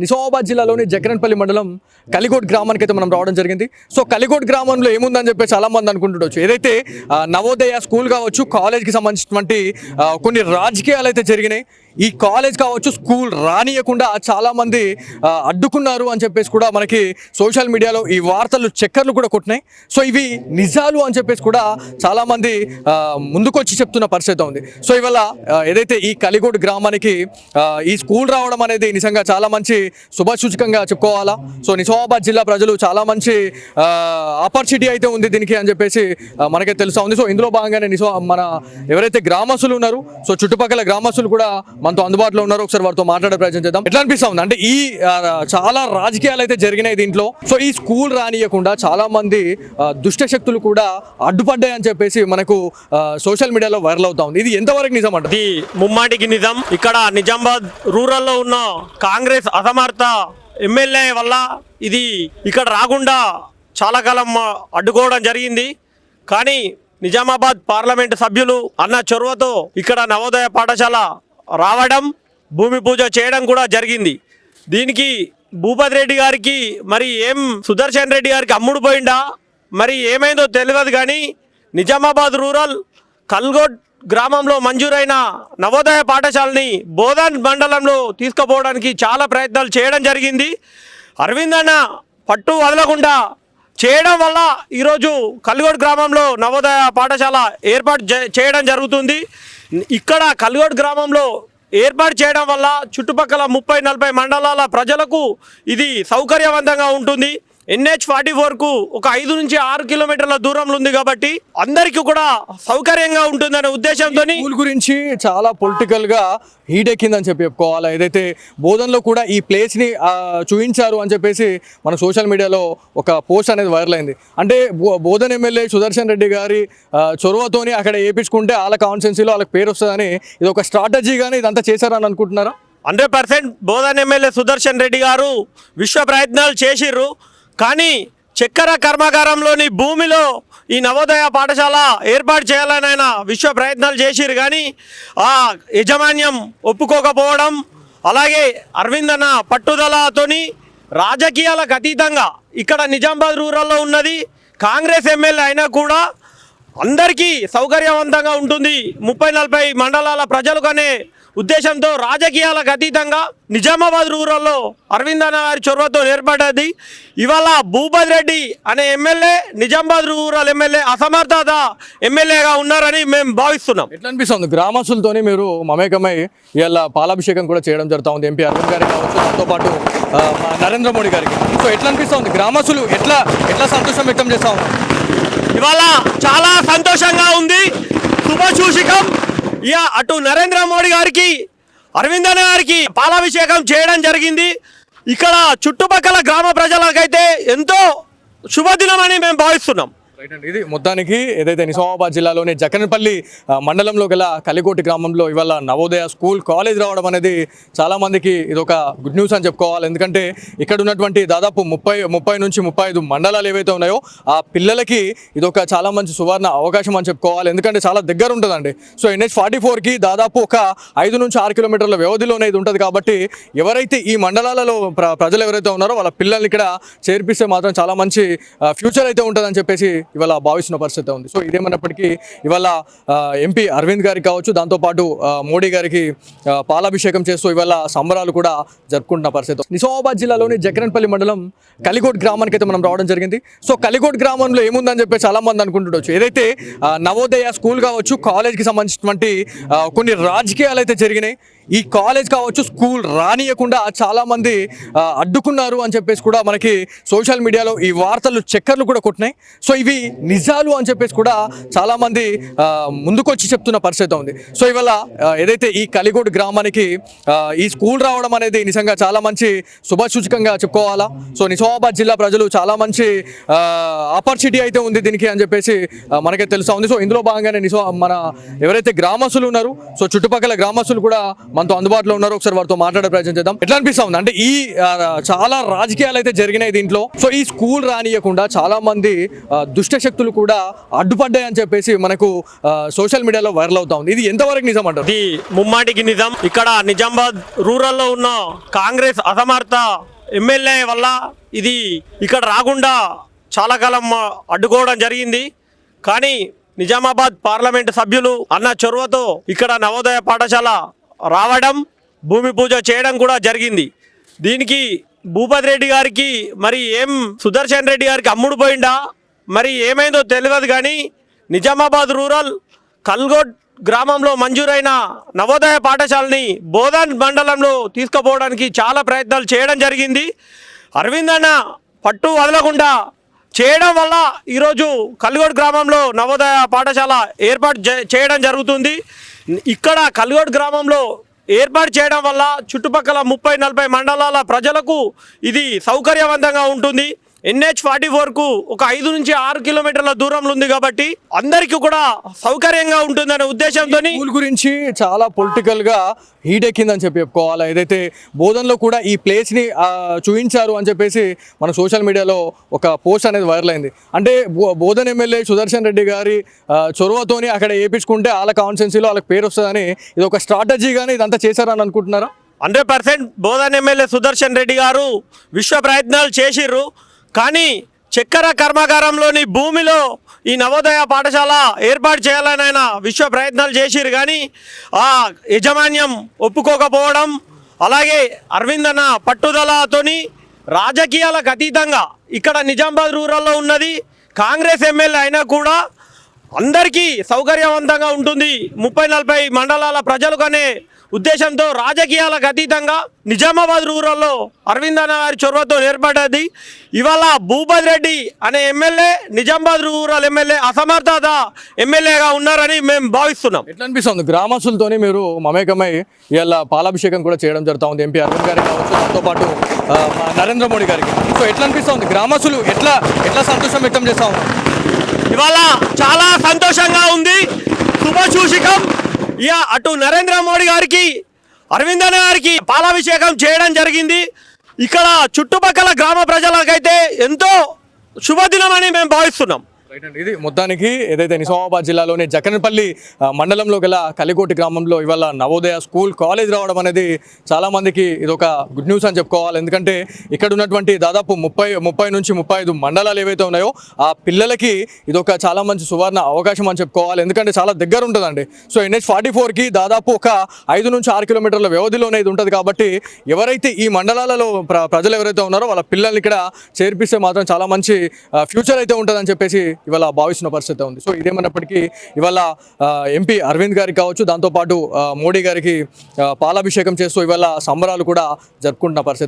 నిజామాబాద్ జిల్లాలోని జక్రన్పల్లి మండలం కలిగోడ్ గ్రామానికి అయితే మనం రావడం జరిగింది. సో కలిగోడ్ గ్రామంలో ఏముందని చెప్పి చాలా మంది అనుకుంటుండొచ్చు. ఏదైతే నవోదయ స్కూల్ కావచ్చు, కాలేజ్కి సంబంధించినటువంటి కొన్ని రాజకీయాలు అయితే జరిగినాయి. ఈ కాలేజ్ కావచ్చు, స్కూల్ రానియకుండా చాలామంది అడ్డుకున్నారు అని చెప్పేసి కూడా మనకి సోషల్ మీడియాలో ఈ వార్తలు చక్కర్లు కూడా కొట్టినాయి. సో ఇవి నిజాలు అని చెప్పేసి కూడా చాలామంది ముందుకొచ్చి చెప్తున్న పరిస్థితి ఉంది. సో ఇవాళ ఏదైతే ఈ కలిగోడ్ గ్రామానికి ఈ స్కూల్ రావడం అనేది నిజంగా చాలా మంచి శుభసూచకంగా చెప్పుకోవాలా. సో నిజామాబాద్ జిల్లా ప్రజలు చాలా మంచి ఆపర్చునిటీ అయితే ఉంది దీనికి అని చెప్పేసి మనకే తెలుసా ఉంది. సో ఇందులో భాగంగానే మన ఎవరైతే గ్రామస్తులు ఉన్నారో, సో చుట్టుపక్కల గ్రామస్తులు కూడా మనతో అందుబాటులో ఉన్నారు. ఒకసారి వారితో మాట్లాడే ప్రయత్నం చేద్దాం. ఎట్లా అనిపిస్తా ఉంది అంటే ఈ చాలా రాజకీయాలు అయితే జరిగినాయి దీంట్లో. సో ఈ స్కూల్ రానియకుండా చాలా మంది దుష్ట శక్తులు కూడా అడ్డుపడ్డాయి అని చెప్పేసి మనకు సోషల్ మీడియాలో వైరల్ అవుతా ఉంది. ఇది ఎంతవరకు నిజం అంటే? ఇది ముమ్మాటికి నిజం. ఇక్కడ నిజామాబాద్ రూరల్లో ఉన్న కాంగ్రెస్ అసమర్థ ఎమ్మెల్యే వల్ల ఇది ఇక్కడ రాకుండా చాలా కాలం అడ్డుకోవడం జరిగింది. కానీ నిజామాబాద్ పార్లమెంటు సభ్యులు అన్న చొరవతో ఇక్కడ నవోదయ పాఠశాల రావడం, భూమి పూజ చేయడం కూడా జరిగింది. దీనికి భూపతి రెడ్డి గారికి మరి సుదర్శన్ రెడ్డి గారికి అమ్ముడు పోయిందా మరి ఏమైందో తెలియదు. కానీ నిజామాబాద్ రూరల్ కల్గోడ్ గ్రామంలో మంజూరైన నవోదయ పాఠశాలని బోధన్ మండలంలో తీసుకుపోవడానికి చాలా ప్రయత్నాలు చేయడం జరిగింది. అరవింద్ అన్న పట్టు వదలకుండా చేయడం వల్ల ఈరోజు కల్గోడ్ గ్రామంలో నవోదయ పాఠశాల ఏర్పాటు చేయడం జరుగుతుంది. ఇక్కడ కల్గోడ్ గ్రామంలో ఏర్పాటు చేయడం వల్ల చుట్టుపక్కల 30-40 మండలాల ప్రజలకు ఇది సౌకర్యవంతంగా ఉంటుంది. NH-44కు ఒక 5 నుంచి 6 కిలోమీటర్ల దూరంలో ఉంది కాబట్టి అందరికీ కూడా సౌకర్యంగా ఉంటుందనే ఉద్దేశంతో స్కూల్ గురించి చాలా పొలిటికల్గా హీట్ ఎక్కిందని చెప్పుకోవాలి. ఏదైతే బోధనలో కూడా ఈ ప్లేస్ని చూపించారు అని చెప్పేసి మన సోషల్ మీడియాలో ఒక పోస్ట్ అనేది వైరల్ అయింది. అంటే బోధన్ ఎమ్మెల్యే సుదర్శన్ రెడ్డి గారి చొరవతోని అక్కడ వేయించుకుంటే వాళ్ళ కాన్స్టిట్యున్సీలో వాళ్ళకి పేరు వస్తుందని ఇది ఒక స్ట్రాటజీగానే ఇదంతా చేశారని అనుకుంటున్నారా? 100% బోధన్ ఎమ్మెల్యే సుదర్శన్ రెడ్డి గారు విశ్వ ప్రయత్నాలు చేసిర్రు. కానీ చక్కెర కర్మాగారంలోని భూమిలో ఈ నవోదయ పాఠశాల ఏర్పాటు చేయాలని ఆయన విశ్వ ప్రయత్నాలు చేసిరు. కానీ ఆ యాజమాన్యం ఒప్పుకోకపోవడం, అలాగే అరవింద్ అన్న పట్టుదలతోని రాజకీయాలకు అతీతంగా ఇక్కడ నిజామాబాద్ రూరల్లో ఉన్నది కాంగ్రెస్ ఎమ్మెల్యే అయినా కూడా అందరికీ సౌకర్యవంతంగా ఉంటుంది 30-40 మండలాల ప్రజలు కనే ఉద్దేశంతో రాజకీయాలకు అతీతంగా నిజామాబాద్ రూరల్లో అరవింద్ అన్న గారి చొరవతో ఏర్పడ్డది. ఇవాళ భూపతి రెడ్డి అనే ఎమ్మెల్యే నిజామాబాద్ రూరల్ ఎమ్మెల్యే అసమర్థత ఎమ్మెల్యేగా ఉన్నారని మేము భావిస్తున్నాం. ఎట్లా అనిపిస్తుంది? గ్రామస్తులతోని మీరు మమేకమై ఇవాళ పాలాభిషేకం కూడా చేయడం జరుగుతూ ఉంది. ఎంపీ అరవింద్ గారికి కావచ్చు, దాంతోపాటు నరేంద్ర మోడీ గారికి. సో ఎట్లా అనిపిస్తుంది? గ్రామస్తులు ఎట్లా సంతోషం వ్యక్తం చేస్తూ ఉన్నారు? ఇవాళ చాలా సంతోషంగా ఉంది, శుభసూచకం. అటు నరేంద్ర మోడీ గారికి, అరవింద్ అన్న గారికి పాలాభిషేకం చేయడం జరిగింది. ఇక్కడ చుట్టుపక్కల గ్రామ ప్రజలకైతే ఎంతో శుభదినమని మేము భావిస్తున్నాం. ఇది మొత్తానికి ఏదైతే నిజామాబాద్ జిల్లాలోని జక్రన్పల్లి మండలంలో గల కలిగోటి గ్రామంలో ఇవాళ నవోదయ స్కూల్ కాలేజ్ రావడం అనేది చాలామందికి ఇది ఒక గుడ్ న్యూస్ అని చెప్పుకోవాలి. ఎందుకంటే ఇక్కడ ఉన్నటువంటి దాదాపు 30 నుంచి 35 మండలాలు ఏవైతే ఉన్నాయో ఆ పిల్లలకి ఇది ఒక చాలా మంచి సువర్ణ అవకాశం అని చెప్పుకోవాలి. ఎందుకంటే చాలా దగ్గర ఉంటుందండి. సో NH-44కి దాదాపు ఒక 5 నుంచి 6 కిలోమీటర్ల వ్యవధిలోనే ఇది ఉంటుంది. కాబట్టి ఎవరైతే ఈ మండలాలలో ప్రజలు ఎవరైతే ఉన్నారో వాళ్ళ పిల్లల్ని ఇక్కడ చేర్పిస్తే మాత్రం చాలా మంచి ఫ్యూచర్ అయితే ఉంటుందని చెప్పేసి ఇవాళ భావిస్తున్న పరిస్థితి ఉంది. సో ఇదేమన్నప్పటికీ ఇవాళ ఎంపీ అరవింద్ గారికి కావచ్చు, దాంతోపాటు మోడీ గారికి పాలాభిషేకం చేస్తూ ఇవాళ సంబరాలు కూడా జరుపుకుంటున్న పరిస్థితి. నిజామాబాద్ జిల్లాలోని జక్రన్పల్లి మండలం కలిగోడ్ గ్రామానికి అయితే మనం రావడం జరిగింది. సో కలిగోడ్ గ్రామంలో ఏముందని చెప్పి చాలా మంది అనుకుంటుండొచ్చు. ఏదైతే నవోదయ స్కూల్ కావచ్చు, కాలేజ్కి సంబంధించినటువంటి కొన్ని రాజకీయాలు అయితే జరిగినాయి. ఈ కాలేజ్ కావచ్చు, స్కూల్ రానియకుండా చాలామంది అడ్డుకున్నారు అని చెప్పేసి కూడా మనకి సోషల్ మీడియాలో ఈ వార్తలు చక్కర్లు కూడా కొట్టినాయి. సో ఇవి నిజాలు అని చెప్పేసి కూడా చాలామంది ముందుకొచ్చి చెప్తున్న పరిస్థితి ఉంది. సో ఇవాళ ఏదైతే ఈ కలిగోడ్ గ్రామానికి ఈ స్కూల్ రావడం అనేది నిజంగా చాలా మంచి శుభసూచకంగా చెప్పుకోవాలా. సో నిజామాబాద్ జిల్లా ప్రజలు చాలా మంచి ఆపర్చునిటీ అయితే ఉంది దీనికి అని చెప్పేసి మనకే తెలుసా ఉంది. సో ఇందులో భాగంగానే మన ఎవరైతే గ్రామస్తులు ఉన్నారో, సో చుట్టుపక్కల గ్రామస్తులు కూడా మనతో అందుబాటులో ఉన్నారు. ఒకసారి వారితో మాట్లాడే ప్రయత్నం చేద్దాం. ఎట్లా అనిపిస్తా ఉంది అంటే ఈ చాలా రాజకీయాలు అయితే జరిగినాయి దీంట్లో. సో ఈ స్కూల్ రానియకుండా చాలా మంది దుష్ట శక్తులు కూడా అడ్డుపడ్డాయి అని చెప్పేసి మనకు సోషల్ మీడియాలో వైరల్ అవుతా ఉంది. ఇది ఎంతవరకు నిజం అంటారు? ఇది ముమ్మాటికి నిజం. ఇక్కడ నిజామాబాద్ రూరల్లో ఉన్న కాంగ్రెస్ అసమర్థ ఎమ్మెల్యే వల్ల ఇది ఇక్కడ రాకుండా చాలా కాలం అడ్డుకోవడం జరిగింది. కానీ నిజామాబాద్ పార్లమెంటు సభ్యులు అన్న చొరవతో ఇక్కడ నవోదయ పాఠశాల రావడం, భూమి పూజ చేయడం కూడా జరిగింది. దీనికి భూపతి రెడ్డి గారికి మరి సుదర్శన్ రెడ్డి గారికి అమ్ముడు పోయిందా మరి ఏమైందో తెలియదు. కానీ నిజామాబాద్ రూరల్ కల్గోడ్ గ్రామంలో మంజూరైన నవోదయ పాఠశాలని బోధన్ మండలంలో తీసుకుపోవడానికి చాలా ప్రయత్నాలు చేయడం జరిగింది. అరవింద్ అన్న పట్టు వదలకుండా చేయడం వల్ల ఈరోజు కల్గోడ్ గ్రామంలో నవోదయ పాఠశాల ఏర్పాటు చేయడం జరుగుతుంది. ఇక్కడ కల్గోడ్ గ్రామంలో ఏర్పాటు చేయడం వల్ల చుట్టుపక్కల 30-40 మండలాల ప్రజలకు ఇది సౌకర్యవంతంగా ఉంటుంది. NH-44కు ఒక 5 నుంచి 6 కిలోమీటర్ల దూరంలో ఉంది కాబట్టి అందరికీ కూడా సౌకర్యంగా ఉంటుందనే ఉద్దేశంతో స్కూల్ గురించి చాలా పొలిటికల్ గా హీట్ ఎక్కిందని చెప్పుకోవాలి. ఏదైతే బోధనలో కూడా ఈ ప్లేస్ ని చూపించారు అని చెప్పేసి మన సోషల్ మీడియాలో ఒక పోస్ట్ అనేది వైరల్ అయింది. అంటే బోధన్ ఎమ్మెల్యే సుదర్శన్ రెడ్డి గారి చొరవతోని అక్కడ వేయించుకుంటే వాళ్ళ కాన్స్టిట్యున్సీలో వాళ్ళకి పేరు వస్తుందని ఇది ఒక స్ట్రాటజీగానే ఇదంతా చేశారని అనుకుంటున్నారా? 100% బోధన్ ఎమ్మెల్యే సుదర్శన్ రెడ్డి గారు విశ్వ ప్రయత్నాలు చేసిర్రు. కానీ చక్కెర కర్మాగారంలోని భూమిలో ఈ నవోదయ పాఠశాల ఏర్పాటు చేయాలని ఆయన విశ్వ ప్రయత్నాలు చేసిరు. కానీ ఆ యాజమాన్యం ఒప్పుకోకపోవడం, అలాగే అరవింద్ అన్న పట్టుదలతోని రాజకీయాలకు అతీతంగా ఇక్కడ నిజామాబాద్ రూరల్లో ఉన్నది కాంగ్రెస్ ఎమ్మెల్యే అయినా కూడా అందరికీ సౌకర్యవంతంగా ఉంటుంది 30-40 మండలాల ప్రజలకు అనే ఉద్దేశంతో రాజకీయాలకు అతీతంగా నిజామాబాద్ రూరల్లో అరవింద్ అన్న గారి చొరవతో ఏర్పడ్డది. ఇవాళ భూపతి రెడ్డి అనే ఎమ్మెల్యే నిజామాబాద్ రూరల్ ఎమ్మెల్యే అసమర్థత ఎమ్మెల్యేగా ఉన్నారని మేము భావిస్తున్నాం. ఎట్లా అనిపిస్తుంది గ్రామస్తులతోని మీరు మమేకమై ఇవాళ పాలాభిషేకం కూడా చేయడం జరుగుతూ ఉంది? ఎంపీ అరవింద్ గారికి కావచ్చు, దాంతో పాటు నరేంద్ర మోడీ గారికి. సో ఎట్లా అనిపిస్తుంది గ్రామస్తులు ఎట్లా సంతోషం వ్యక్తం చేస్తూ ఉన్నారు? ఇవాళ చాలా సంతోషంగా ఉంది, శుభసూచకం. ఇక అటు నరేంద్ర మోడీ గారికి, అరవింద్ అన్న గారికి పాలాభిషేకం చేయడం జరిగింది. ఇక్కడ చుట్టుపక్కల గ్రామ ప్రజలకైతే ఎంతో శుభదినమని మేము భావిస్తున్నాం. రైట్ అండి. ఇది మొత్తానికి ఏదైతే నిజామాబాద్ జిల్లాలోని జకన్పల్లి మండలంలో గల కలికోటి గ్రామంలో ఇవాళ నవోదయ స్కూల్ కాలేజ్ రావడం అనేది చాలామందికి ఇదొక గుడ్ న్యూస్ అని చెప్పుకోవాలి. ఎందుకంటే ఇక్కడ ఉన్నటువంటి దాదాపు 30 నుంచి 35 మండలాలు ఏవైతే ఉన్నాయో ఆ పిల్లలకి ఇదొక చాలా మంచి సువర్ణ అవకాశం అని చెప్పుకోవాలి. ఎందుకంటే చాలా దగ్గర ఉంటుందండి. సో NH-44కి దాదాపు ఒక 5 నుంచి 6 కిలోమీటర్ల వ్యవధిలోనే ఇది ఉంటుంది. కాబట్టి ఎవరైతే ఈ మండలాలలో ప్రజలు ఎవరైతే ఉన్నారో వాళ్ళ పిల్లల్ని ఇక్కడ చేర్పిస్తే మాత్రం చాలా మంచి ఫ్యూచర్ అయితే ఉంటుందని చెప్పేసి ఇవాళ భావిస్తున్న పరిస్థితి ఉంది. సో ఇదేమన్నప్పటికీ ఇవాళ ఎంపీ అరవింద్ గారికి కావచ్చు, దాంతోపాటు మోడీ గారికి పాలాభిషేకం చేస్తూ ఇవాళ సంబరాలు కూడా జరుపుకుంటున్న పరిస్థితి ఉంది.